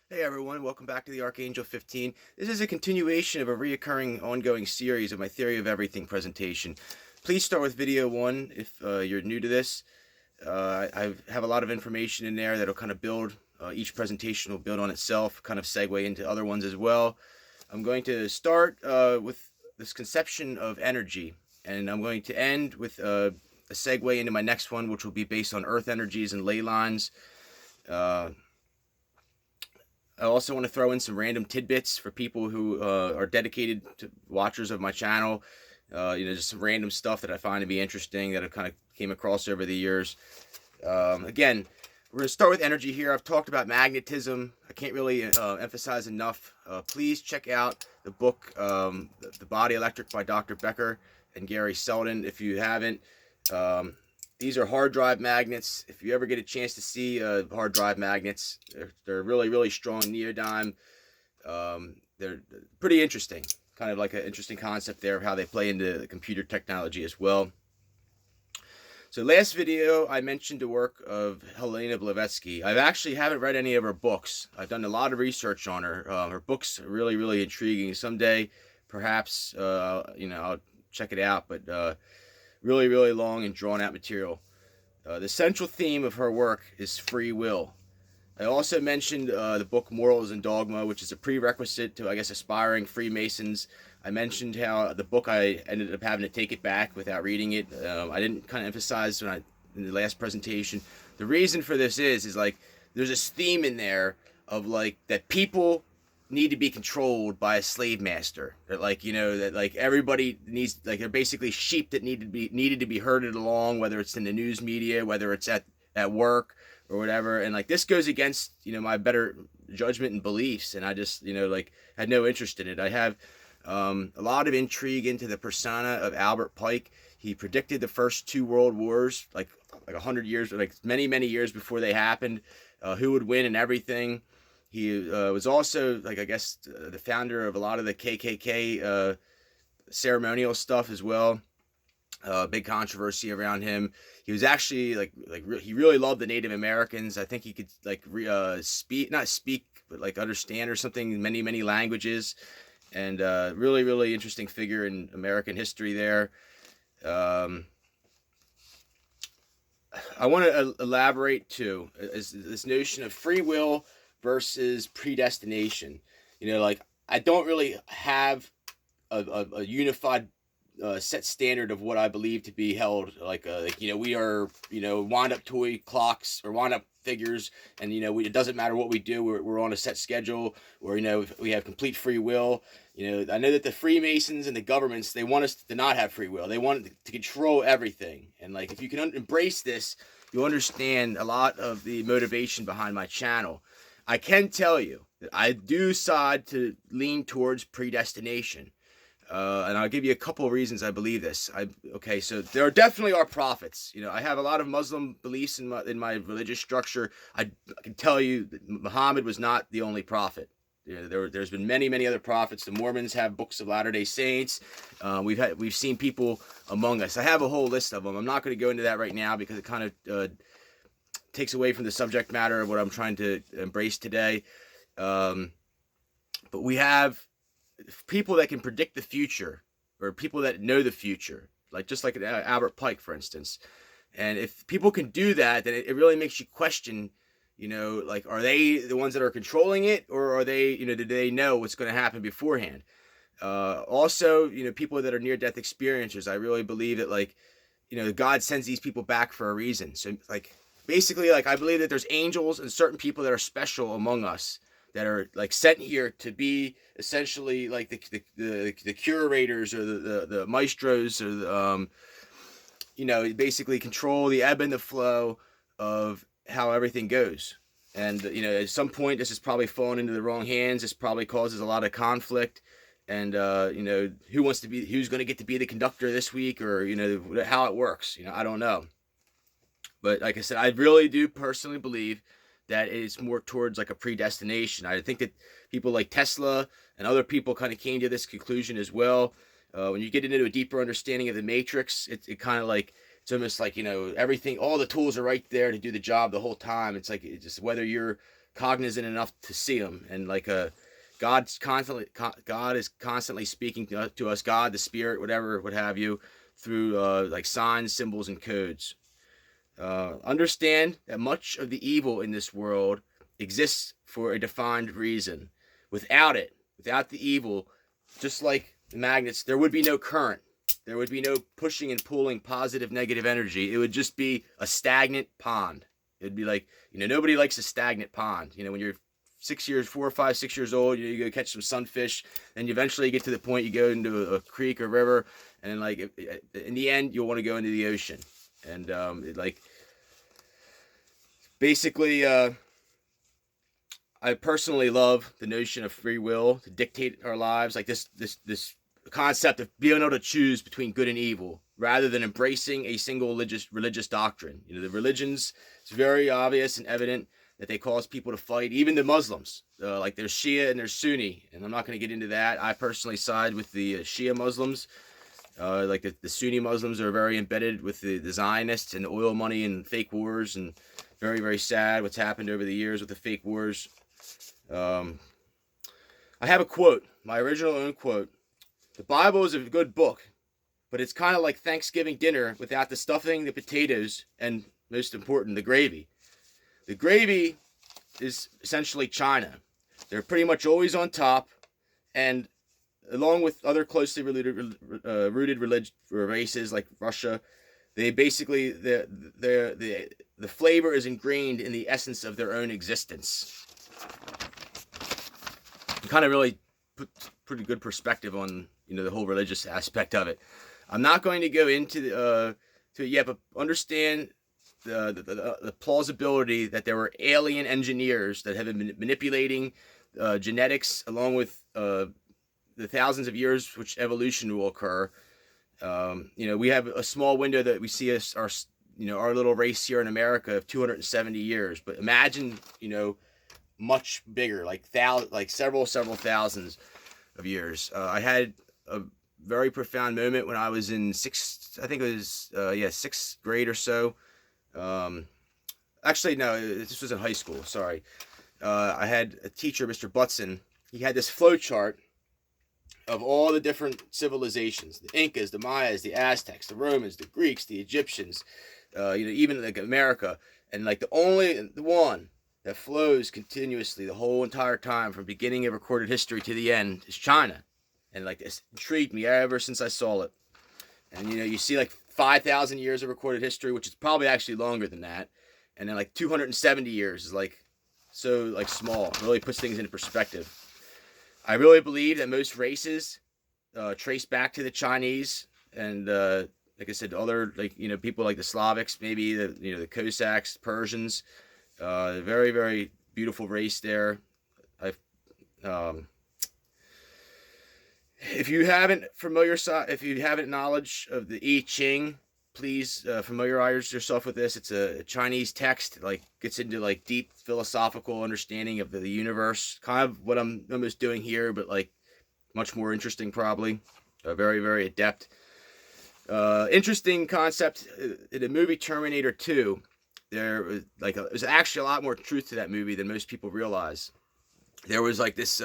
Hey everyone, welcome back to the Archangel 15. This is a continuation of a reoccurring ongoing series of my Theory of Everything presentation. Please start with video 1 if you're new to this. I have a lot of information in there that'll kind of build, each presentation will build on itself, kind of segue into other ones as well. I'm going to start with this conception of energy, and I'm going to end with a segue into my next one, which will be based on earth energies and ley lines. Uh, I also want to throw in some random tidbits for people who are dedicated to watchers of my channel. Just some random stuff that I find to be interesting that I've kind of came across over the years. Again, we're going to start with energy here. I've talked about magnetism. I can't really emphasize enough. Please check out the book, The Body Electric by Dr. Becker and Gary Selden if you haven't. These are hard drive magnets. If you ever get a chance to see hard drive magnets, they're really, really strong neodyme. They're pretty interesting. Kind of like an interesting concept there of how they play into the computer technology as well. So last video, I mentioned the work of Helena Blavatsky. I actually haven't read any of her books. I've done a lot of research on her. Her books are really, really intriguing. Someday, perhaps, I'll check it out. But really, really long and drawn out material. The central theme of her work is free will. I also mentioned the book Morals and Dogma, which is a prerequisite to, I guess, aspiring Freemasons. I mentioned how the book I ended up having to take it back without reading it. I didn't kind of emphasize in the last presentation. The reason for this is like there's this theme in there of like that people need to be controlled by a slave master. That that like everybody needs, like, they're basically sheep that needed to be herded along, whether it's in the news media, whether it's at work or whatever. And like this goes against my better judgment and beliefs, and I just like had no interest in it. I have a lot of intrigue into the persona of Albert Pike. He predicted the first two world wars like 100 years, like many years before they happened. Who would win and everything. He was also, like, I guess, the founder of a lot of the KKK ceremonial stuff as well. Big controversy around him. He was actually he really loved the Native Americans. I think he could not speak, but like understand or something many languages, and really really interesting figure in American history there. Um, I want to elaborate too is this notion of free will versus predestination. Like I don't really have a unified set standard of what I believe to be held. We are wind up toy clocks or wind up figures, and it doesn't matter what we do. We're on a set schedule, or we have complete free will. I know that the Freemasons and the governments, they want us to not have free will. They want to control everything, and like if you can embrace this, you'll understand a lot of the motivation behind my channel. I can tell you that I do side to lean towards predestination. And I'll give you a couple of reasons I believe this. Okay, so there definitely are prophets. I have a lot of Muslim beliefs in my religious structure. I can tell you that Muhammad was not the only prophet. There's been many other prophets. The Mormons have books of Latter-day Saints. We've seen people among us. I have a whole list of them. I'm not going to go into that right now because it kind of takes away from the subject matter of what I'm trying to embrace today. But we have people that can predict the future, or people that know the future, just like Albert Pike, for instance. And if people can do that, then it really makes you question, are they the ones that are controlling it, or are they, do they know what's going to happen beforehand? Also, people that are near-death experiencers, I really believe that, God sends these people back for a reason. So, basically, I believe that there's angels and certain people that are special among us that are sent here to be essentially like the curators or the maestros, or basically control the ebb and the flow of how everything goes. And at some point this has probably fallen into the wrong hands. This probably causes a lot of conflict. And who's going to get to be the conductor this week, or how it works. I don't know. But like I said, I really do personally believe that it's more towards like a predestination. I think that people like Tesla and other people kind of came to this conclusion as well. When you get into a deeper understanding of the matrix, it kind of it's almost like everything, all the tools are right there to do the job the whole time. It's like it's just whether you're cognizant enough to see them, and like God is constantly speaking to us, God, the Spirit, whatever, what have you, through like signs, symbols, and codes. Understand that much of the evil in this world exists for a defined reason. Without it, without the evil, just like the magnets, there would be no current. There would be no pushing and pulling positive, negative energy. It would just be a stagnant pond. It'd be like, nobody likes a stagnant pond. When you're 4 or 5, 6 years old, you go catch some sunfish, and you eventually get to the point you go into a creek or river, and then like in the end, you'll want to go into the ocean. And basically, I personally love the notion of free will to dictate our lives, like this concept of being able to choose between good and evil, rather than embracing a single religious doctrine. The religions, it's very obvious and evident that they cause people to fight. Even the Muslims, like there's Shia and there's Sunni, and I'm not going to get into that. I personally side with the Shia Muslims. Like the Sunni Muslims are very embedded with the Zionists and oil money and fake wars, and very, very sad what's happened over the years with the fake wars. I have a quote, my original own quote. The Bible is a good book, but it's kind of like Thanksgiving dinner without the stuffing, the potatoes, and most important, the gravy. The gravy is essentially China. They're pretty much always on top, and along with other closely rooted races like Russia, they basically the flavor is ingrained in the essence of their own existence. It kind of really put pretty good perspective on the whole religious aspect of it. I'm not going to go into to it yet, but understand the plausibility that there were alien engineers that have been manipulating genetics along with the thousands of years which evolution will occur. We have a small window that we see our little race here in America of 270 years, but imagine much bigger, like several thousands of years. I had a very profound moment when I was in sixth grade or so. Actually, no, this was in high school. Sorry. I had a teacher, Mr. Butson. He had this flow chart of all the different civilizations: the Incas, the Mayas, the Aztecs, the Romans, the Greeks, the Egyptians, even like America. And like the one that flows continuously the whole entire time from beginning of recorded history to the end is China. And like this intrigued me ever since I saw it. And you see like 5,000 years of recorded history, which is probably actually longer than that. And then like 270 years is like so like small. It really puts things into perspective. I really believe that most races trace back to the Chinese, and like I said, other people like the Slavics, maybe the Cossacks, Persians. Very, very beautiful race there. If you haven't knowledge of the I Ching, please familiarize yourself with this. It's a Chinese text, like gets into like deep philosophical understanding of the universe. Kind of what I'm almost doing here, but like much more interesting, probably. Very, very adept. Interesting concept in the movie Terminator 2. There's actually a lot more truth to that movie than most people realize. There was like this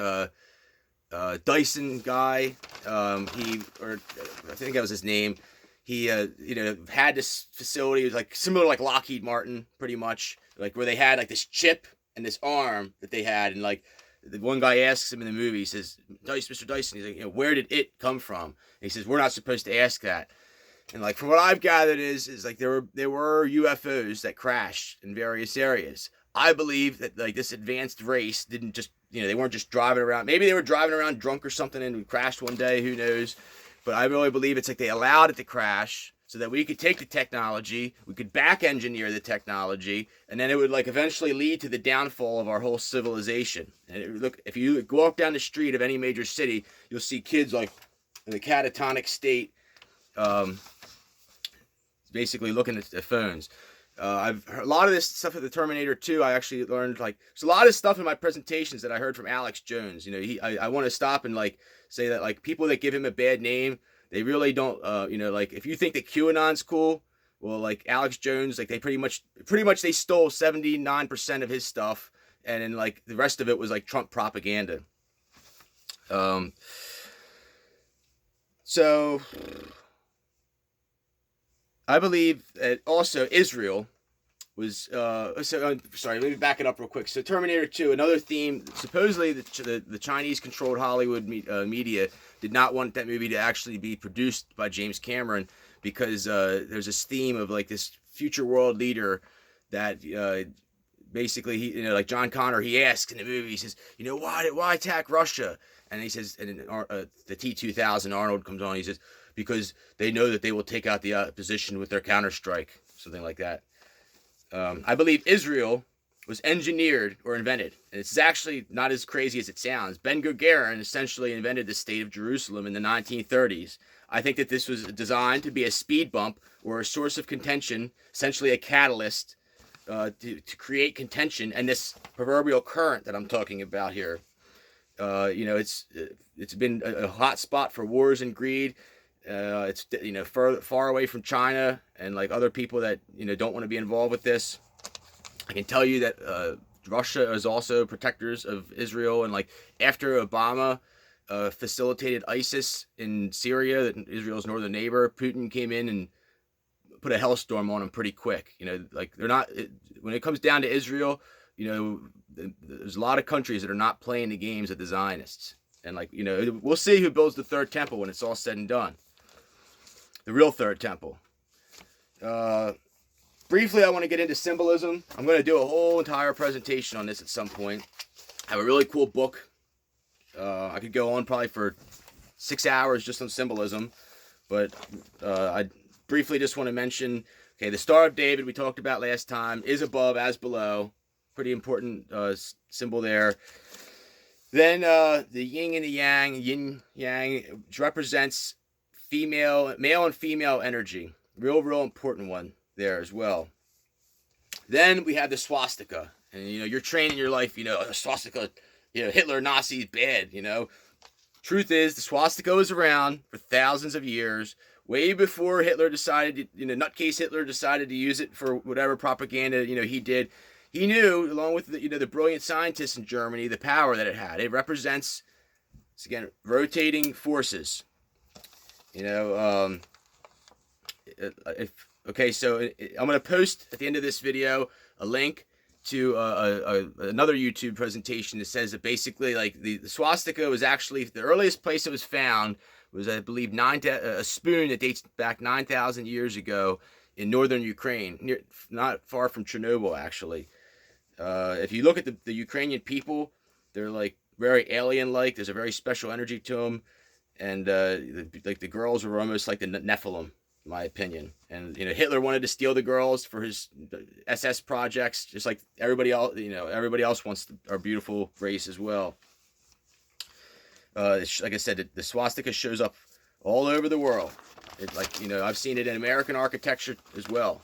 Dyson guy. I think that was his name. He had this facility. It was like similar to like Lockheed Martin, pretty much, like where they had like this chip and this arm that they had, and like the one guy asks him in the movie, he says, Mr. Dyson, he's like, where did it come from? And he says, we're not supposed to ask that. And like from what I've gathered is like there were UFOs that crashed in various areas. I believe that like this advanced race didn't just they weren't just driving around. Maybe they were driving around drunk or something and crashed one day. Who knows? But I really believe it's like they allowed it to crash so that we could take the technology, we could back engineer the technology, and then it would like eventually lead to the downfall of our whole civilization. And if you walk down the street of any major city, you'll see kids like in a catatonic state, basically looking at their phones. I've heard a lot of this stuff at the Terminator 2. I actually learned like there's a lot of stuff in my presentations that I heard from Alex Jones. I want to stop and like say that like people that give him a bad name, they really don't. Like if you think that QAnon's cool, well, like Alex Jones, like they pretty much they stole 79% of his stuff, and then like the rest of it was like Trump propaganda. So I believe that also Israel was sorry, let me back it up real quick. So Terminator 2, another theme. Supposedly the Chinese controlled Hollywood media did not want that movie to actually be produced by James Cameron, because there's this theme of like this future world leader that basically he, like John Connor, he asks in the movie, he says, why attack Russia? And he says, and the T-2000 Arnold comes on, he says, because they know that they will take out the opposition with their counterstrike, something like that. I believe Israel was engineered or invented, and it's actually not as crazy as it sounds. Ben Gurion essentially invented the state of Jerusalem in the 1930s. I think that this was designed to be a speed bump or a source of contention, essentially a catalyst to create contention and this proverbial current that I'm talking about here. It's been a hot spot for wars and greed. It's far away from China and like other people that don't want to be involved with this. I can tell you that Russia is also protectors of Israel, and like after Obama facilitated ISIS in Syria, that Israel's northern neighbor, Putin came in and put a hellstorm on them pretty quick. Like they're not, when it comes down to Israel, there's a lot of countries that are not playing the games of the Zionists. And like, we'll see who builds the third temple when it's all said and done. The real third temple. Briefly, I want to get into symbolism. I'm going to do a whole entire presentation on this at some point. I have a really cool book. I could go on probably for 6 hours just on symbolism. But I briefly just want to mention, okay, the Star of David we talked about last time is above as below. Pretty important symbol there. Then the yin and the yang, yin yang, which represents male and female energy. Real important one there as well. Then we have the swastika. And, you're trained in your life, a swastika, Hitler, Nazis, bad, Truth is, the swastika was around for thousands of years, way before Hitler decided, nutcase Hitler decided to use it for whatever propaganda, he did. He knew, along with the brilliant scientists in Germany, the power that it had. It represents, again, rotating forces. Okay, so I'm going to post at the end of this video a link to another YouTube presentation that says that basically, like, the swastika was actually, the earliest place it was found was, I believe, a spoon that dates back 9,000 years ago in northern Ukraine, not far from Chernobyl, actually. If you look at the Ukrainian people, they're like very alien-like. There's a very special energy to them, and the girls were almost like the Nephilim, in my opinion. And Hitler wanted to steal the girls for his SS projects, just like everybody else. Everybody else wants our beautiful race as well. Like I said, the swastika shows up all over the world. I've seen it in American architecture as well.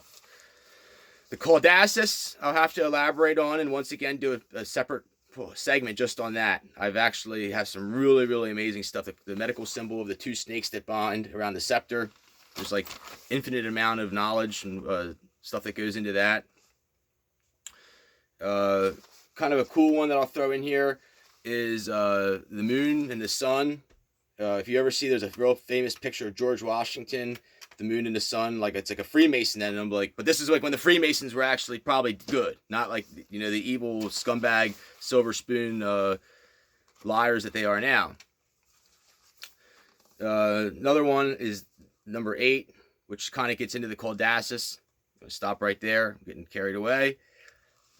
The Caudassus, I'll have to elaborate on, and once again do a separate segment just on that. I've actually have some really, really amazing stuff. The medical symbol of the two snakes that bind around the scepter. There's like infinite amount of knowledge and stuff that goes into that. Kind of a cool one that I'll throw in here is the moon and the sun. If you ever see, there's a real famous picture of George Washington, the moon and the sun, like it's like a Freemason, and I'm like, but this is like when the Freemasons were actually probably good, not like the evil scumbag silver spoon liars that they are now. Another one is number 8, which kind of gets into the Caudassus. I'm gonna stop right there. I'm getting carried away.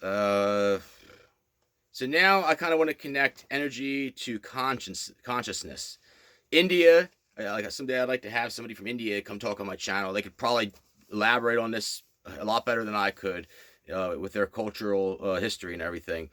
So now I kind of want to connect energy to consciousness. India, like someday I'd like to have somebody from India come talk on my channel. They could probably elaborate on this a lot better than I could with their cultural history and everything.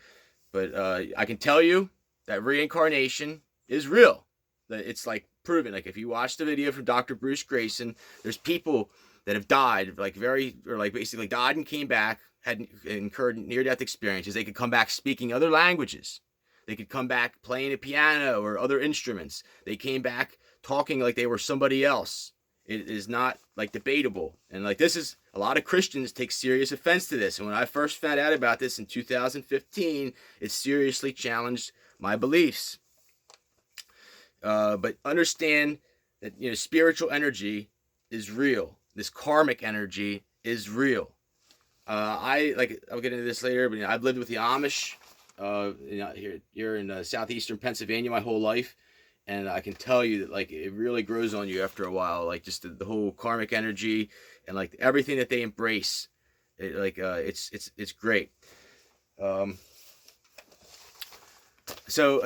But I can tell you that reincarnation is real. That it's like proven. Like if you watch the video from Dr. Bruce Greyson, there's people that have died, basically died and came back, had incurred near-death experiences. They could come back speaking other languages. They could come back playing a piano or other instruments. They came back talking like they were somebody else. It is not like debatable. And like this is a lot of Christians take serious offense to this. And when I first found out about this in 2015, it seriously challenged my beliefs. But understand that, you know, spiritual energy is real. This karmic energy is real. I'll get into this later, but, you know, I've lived with the Amish, you know, here in southeastern Pennsylvania my whole life, and I can tell you that, like, it really grows on you after a while. Like, just the whole karmic energy and, like, everything that they embrace, it's great. So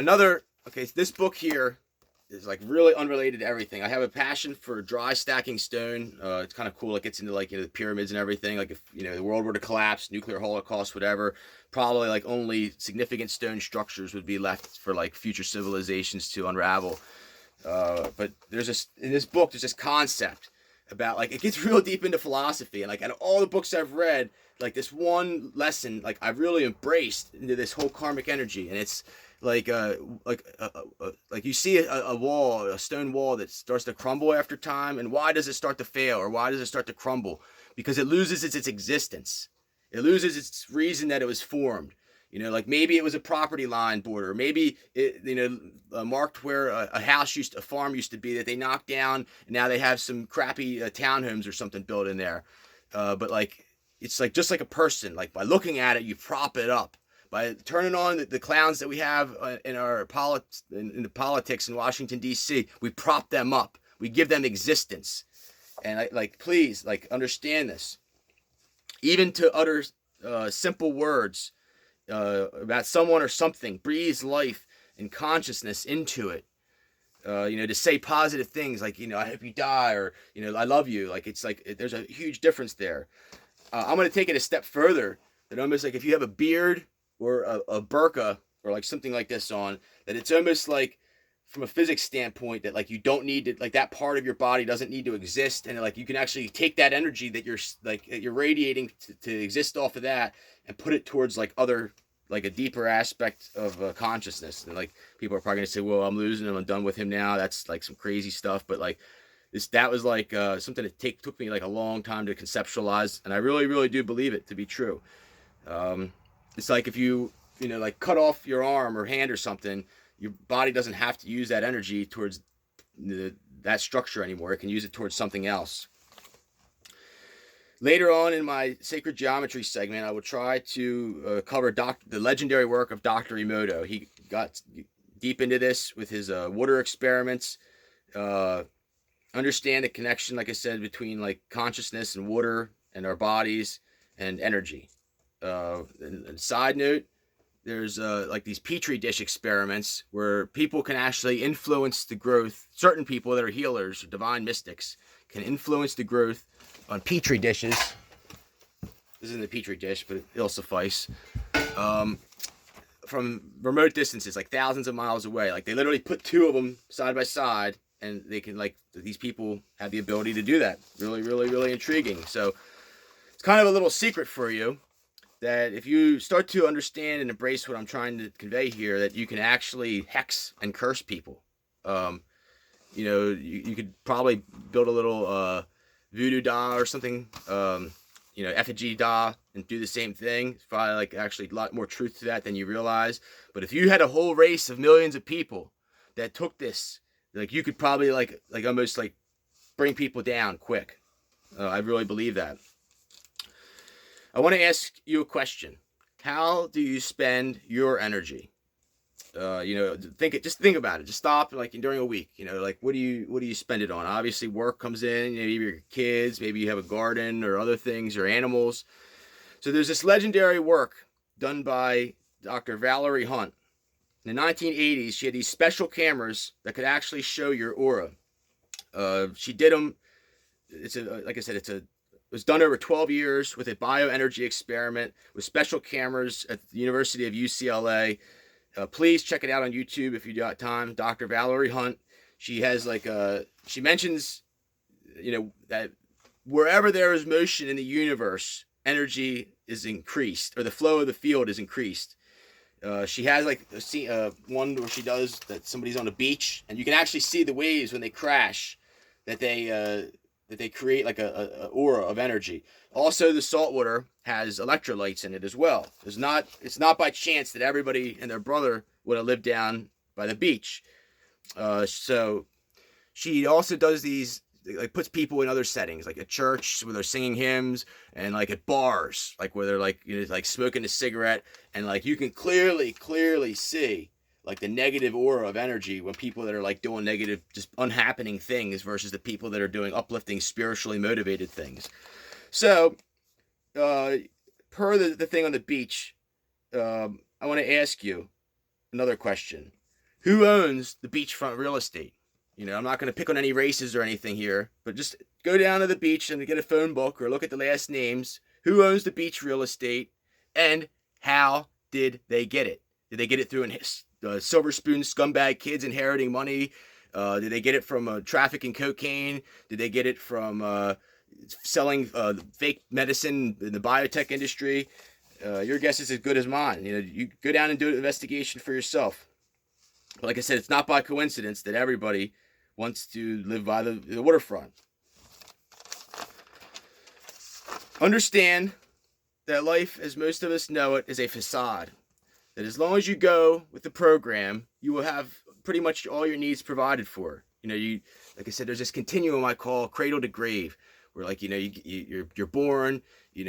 this book here is like really unrelated to everything. I have a passion for dry stacking stone. It's kind of cool. It gets into, like, you know, the pyramids and everything. Like, if, you know, the world were to collapse, nuclear holocaust, whatever, probably like only significant stone structures would be left for like future civilizations to unravel. But in this book, there's this concept about, like, it gets real deep into philosophy, and, like, out of all the books I've read, like, this one lesson, like, I've really embraced into this whole karmic energy. And it's like you see a stone wall that starts to crumble after time. And why does it start to fail, or why does it start to crumble? Because it loses its existence. It loses its reason that it was formed. You know, like, maybe it was a property line border, maybe it, you know, marked where a farm used to be that they knocked down, and now they have some crappy townhomes or something built in there. But, like, it's like, just like a person, like, by looking at it, you prop it up. By turning on the clowns that we have in the politics in Washington, D.C., we prop them up. We give them existence. And please, like, understand this. Even to utter simple words about someone or something breathes life and consciousness into it. You know, to say positive things like, you know, I hope you die, or, you know, I love you. Like, it's like, there's a huge difference there. I'm going to take it a step further. That almost like, if you have a beard or a burqa or like something like this on, that it's almost like, from a physics standpoint, that, like, you don't need to, like, that part of your body doesn't need to exist, and, like, you can actually take that energy that you're radiating to exist off of that, and put it towards, like, other, like, a deeper aspect of consciousness. And, like, people are probably gonna say, well, I'm losing him, I'm done with him now. That's, like, some crazy stuff. But, like, that was like something that took me, like, a long time to conceptualize, and I really, really do believe it to be true. It's like, if you know, like, cut off your arm or hand or something, your body doesn't have to use that energy towards that structure anymore. It can use it towards something else. Later on in my sacred geometry segment, I will try to cover the legendary work of Dr. Emoto. He got deep into this with his water experiments. Understand the connection, like I said, between, like, consciousness and water and our bodies and energy. And side note, there's like these petri dish experiments where people can actually influence the growth. Certain people that are healers, divine mystics, can influence the growth on petri dishes. This isn't a petri dish, but it'll suffice. From remote distances, like thousands of miles away. Like, they literally put two of them side by side, and they can, like, these people have the ability to do that. Really, really, really intriguing. So it's kind of a little secret for you, that if you start to understand and embrace what I'm trying to convey here, that you can actually hex and curse people. You know, you could probably build a little voodoo doll or something, you know, effigy doll, and do the same thing. It's probably, like, actually a lot more truth to that than you realize. But if you had a whole race of millions of people that took this, like, you could probably like almost, like, bring people down quick. I really believe that. I want to ask you a question. How do you spend your energy? You know, just think about it. Just stop, like, during a week. You know, like, what do you spend it on? Obviously, work comes in. You know, maybe your kids, maybe you have a garden or other things, or animals. So there's this legendary work done by Dr. Valerie Hunt. In the 1980s, she had these special cameras that could actually show your aura. She did them. Like I said, it was done over 12 years with a bioenergy experiment with special cameras at the University of UCLA. Please check it out on YouTube if you got time. Dr. Valerie Hunt. She has, like, she mentions, you know, that wherever there is motion in the universe, energy is increased, or the flow of the field is increased. She has, like, one where she does that somebody's on a beach, and you can actually see the waves when they crash, that they that they create like a aura of energy. Also, the salt water has electrolytes in it as well. It's not by chance that everybody and their brother would have lived down by the beach. So she also does these, like, puts people in other settings, like at church where they're singing hymns, and like at bars, like where they're like, like smoking a cigarette, and like you can clearly see like the negative aura of energy when people that are like doing negative, just unhappening things versus the people that are doing uplifting, spiritually motivated things. So, per the thing on the beach, I want to ask you another question. Who owns the beachfront real estate? I'm not going to pick on any races or anything here, but just go down to the beach and get a phone book or look at the last names. Who owns the beach real estate, and how did they get it? Did they get it through silver spoon scumbag kids inheriting money? Did they get it from trafficking cocaine? Did they get it from selling fake medicine in the biotech industry? Your guess is as good as mine. You go down and do an investigation for yourself. But like I said, it's not by coincidence that everybody wants to live by the waterfront. Understand that life, as most of us know it, is a facade. That as long as you go with the program, you will have pretty much all your needs provided for. Like I said, there's this continuum I call cradle to grave, where like you're born, you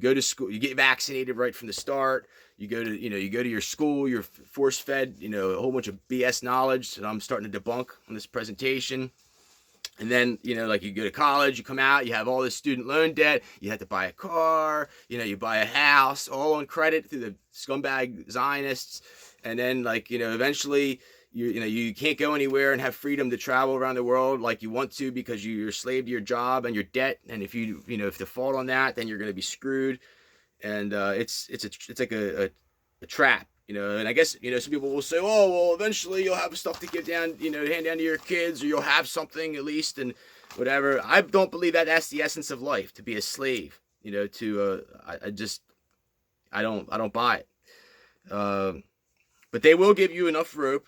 go to school, you get vaccinated right from the start. You go to your school, you're force fed, a whole bunch of BS knowledge that I'm starting to debunk on this presentation. And then, like you go to college, you come out, you have all this student loan debt, you have to buy a car, you buy a house, all on credit through the scumbag Zionists. And then eventually you can't go anywhere and have freedom to travel around the world like you want to because you're a slave to your job and your debt. And if you default on that, then you're going to be screwed. And it's like a trap, and I guess, some people will say, oh, well, eventually you'll have stuff to give down, hand down to your kids, or you'll have something at least, and whatever. I don't believe that that's the essence of life, to be a slave, I don't buy it. But they will give you enough rope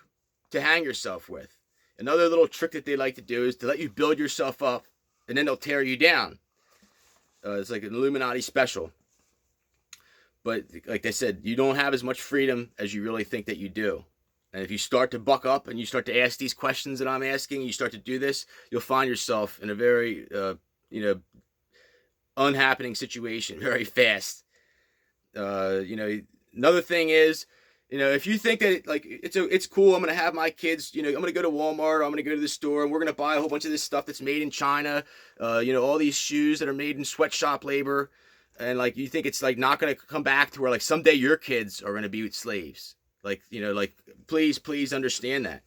to hang yourself with. Another little trick that they like to do is to let you build yourself up, and then they'll tear you down. It's like an Illuminati special. But like I said, you don't have as much freedom as you really think that you do. And if you start to buck up and you start to ask these questions that I'm asking, you start to do this, you'll find yourself in a very, unhappening situation very fast. Another thing is, if you think that it's cool, I'm gonna have my kids, I'm gonna go to Walmart, or I'm gonna go to the store, and we're gonna buy a whole bunch of this stuff that's made in China, all these shoes that are made in sweatshop labor. And you think it's not going to come back to where someday your kids are going to be slaves. Please understand that.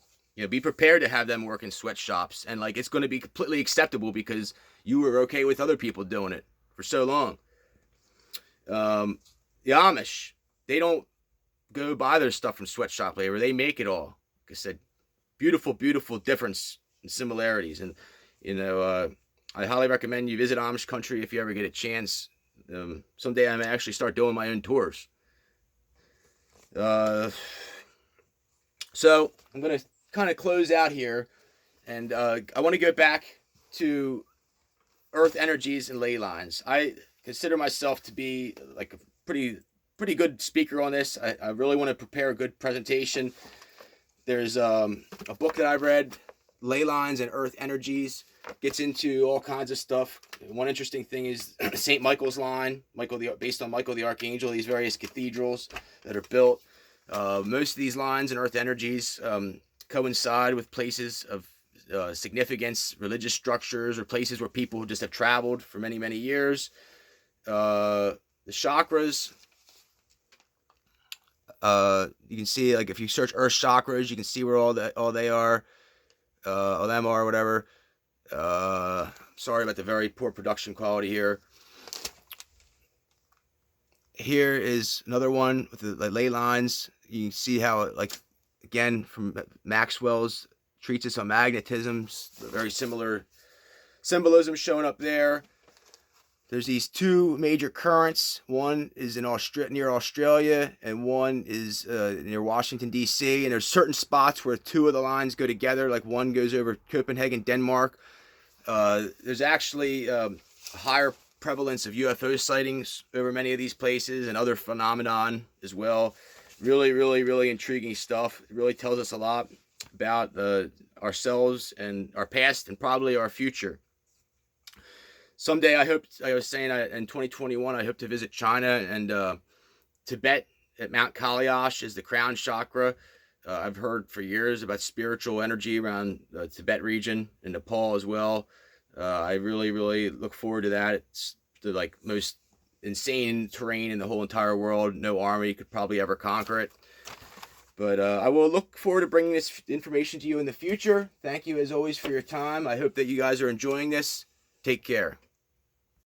Be prepared to have them work in sweatshops, and it's going to be completely acceptable because you were okay with other people doing it for so long. The Amish, they don't go buy their stuff from sweatshop labor. They make it all. Like I said, beautiful difference and similarities. And I highly recommend you visit Amish country if you ever get a chance. Someday I may actually start doing my own tours. So I'm going to kind of close out here, and I want to go back to earth energies and ley lines. I consider myself to be like a pretty good speaker on this. I really want to prepare a good presentation. There's a book that I've read, Ley Lines and Earth Energies. Gets into all kinds of stuff. One interesting thing is St. Michael's line, based on Michael the Archangel, these various cathedrals that are built. Most of these lines and earth energies coincide with places of significance, religious structures, or places where people just have traveled for many, many years. The chakras, you can see, if you search earth chakras, you can see where all them are, whatever. Sorry about the very poor production quality here. Here is another one with the ley lines. You can see how, again, from Maxwell's treatise on magnetism, very similar symbolism showing up there. There's these two major currents. One is near Australia, and one is near Washington, D.C. And there's certain spots where two of the lines go together. Like one goes over Copenhagen, Denmark. There's actually a higher prevalence of UFO sightings over many of these places, and other phenomenon as well. Really, really, really intriguing stuff. It really tells us a lot about ourselves and our past, and probably our future. Someday, I was saying, in 2021, I hope to visit China and Tibet. At Mount Kailash is the crown chakra. I've heard for years about spiritual energy around the Tibet region and Nepal as well. I really, really look forward to that. It's the most insane terrain in the whole entire world. No army could probably ever conquer it. But I will look forward to bringing this information to you in the future. Thank you as always for your time. I hope that you guys are enjoying this. Take care.